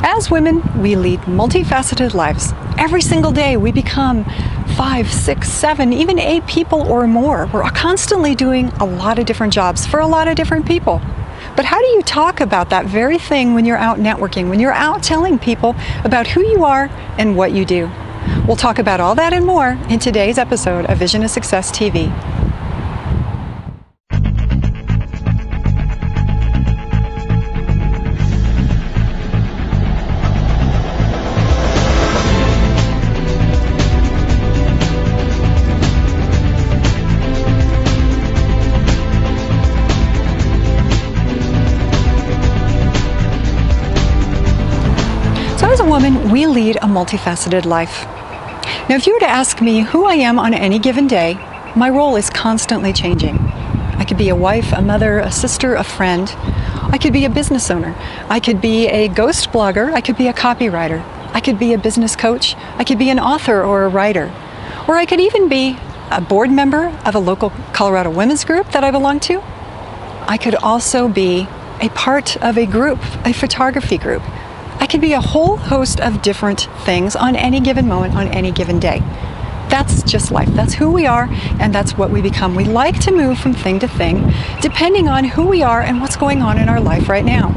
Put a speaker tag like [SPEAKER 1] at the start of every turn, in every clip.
[SPEAKER 1] As women, we lead multifaceted lives. Every single day we become 5, 6, 7, even 8 people or more. We're constantly doing a lot of different jobs for a lot of different people. But how do you talk about that very thing when you're out networking, when you're out telling people about who you are and what you do? We'll talk about all that and more in today's episode of Vision of Success TV. As a woman, we lead a multifaceted life. Now, if you were to ask me who I am on any given day, my role is constantly changing. I could be a wife, a mother, a sister, a friend. I could be a business owner. I could be a ghost blogger. I could be a copywriter. I could be a business coach. I could be an author or a writer. Or I could even be a board member of a local Colorado women's group that I belong to. I could also be a part of a group, a photography group. I could be a whole host of different things on any given moment, on any given day. That's just life. That's who we are, and that's what we become. We like to move from thing to thing, depending on who we are and what's going on in our life right now.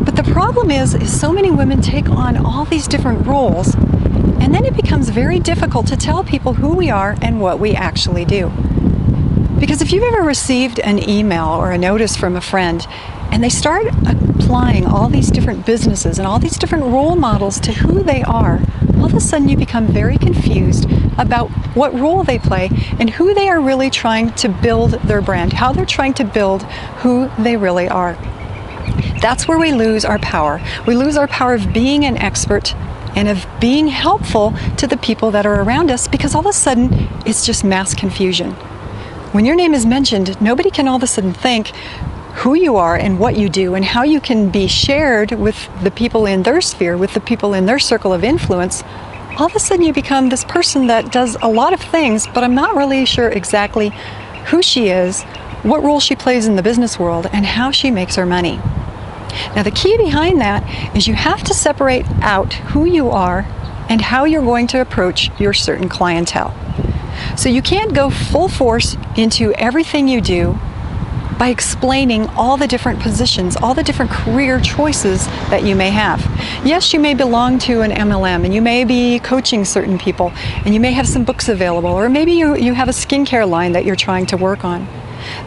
[SPEAKER 1] But the problem is so many women take on all these different roles, and then it becomes very difficult to tell people who we are and what we actually do. Because if you've ever received an email or a notice from a friend, and they start applying all these different businesses and all these different role models to who they are, all of a sudden you become very confused about what role they play and who they are really trying to build their brand, how they're trying to build who they really are. That's where we lose our power. We lose our power of being an expert and of being helpful to the people that are around us, because all of a sudden it's just mass confusion. When your name is mentioned, nobody can all of a sudden think who you are and what you do and how you can be shared with the people in their sphere, with the people in their circle of influence. All of a sudden you become this person that does a lot of things, but I'm not really sure exactly who she is, what role she plays in the business world, and how she makes her money. Now, the key behind that is you have to separate out who you are and how you're going to approach your certain clientele. So you can't go full force into everything you do by explaining all the different positions, all the different career choices that you may have. Yes, you may belong to an MLM and you may be coaching certain people and you may have some books available, or maybe you have a skincare line that you're trying to work on.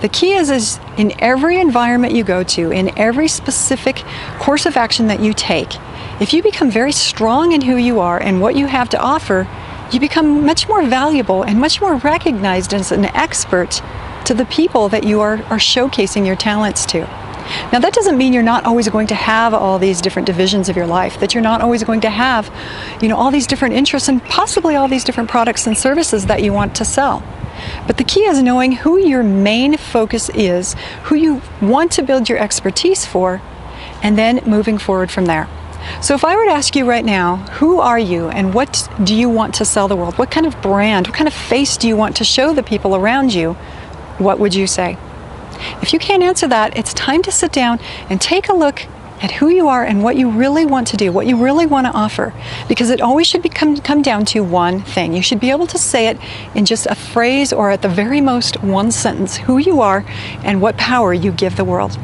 [SPEAKER 1] The key is in every environment you go to, in every specific course of action that you take, if you become very strong in who you are and what you have to offer, you become much more valuable and much more recognized as an expert to the people that you are showcasing your talents to. Now, that doesn't mean you're not always going to have all these different divisions of your life, that you're not always going to have, all these different interests and possibly all these different products and services that you want to sell. But the key is knowing who your main focus is, who you want to build your expertise for, and then moving forward from there. So if I were to ask you right now, who are you and what do you want to sell the world? What kind of brand, what kind of face do you want to show the people around you? What would you say? If you can't answer that, it's time to sit down and take a look at who you are and what you really want to do, what you really want to offer. Because it always should come down to one thing. You should be able to say it in just a phrase, or at the very most one sentence, who you are and what power you give the world.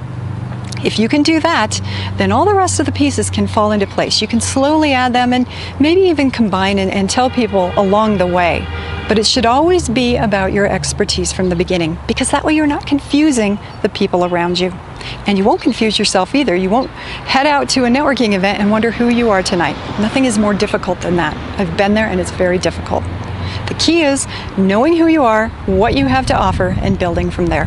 [SPEAKER 1] If you can do that, then all the rest of the pieces can fall into place. You can slowly add them and maybe even combine and tell people along the way. But it should always be about your expertise from the beginning, because that way you're not confusing the people around you. And you won't confuse yourself either. You won't head out to a networking event and wonder who you are tonight. Nothing is more difficult than that. I've been there and it's very difficult. The key is knowing who you are, what you have to offer, and building from there.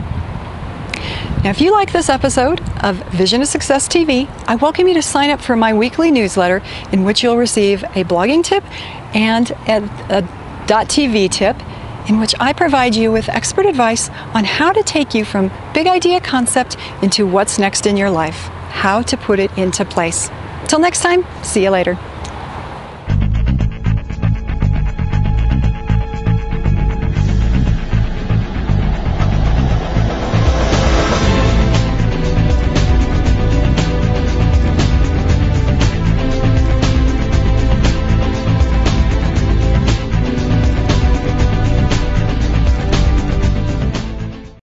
[SPEAKER 1] Now, if you like this episode of Vision of Success TV, I welcome you to sign up for my weekly newsletter, in which you'll receive a blogging tip and a .tv tip, in which I provide you with expert advice on how to take you from big idea concept into what's next in your life, how to put it into place. Till next time, see you later.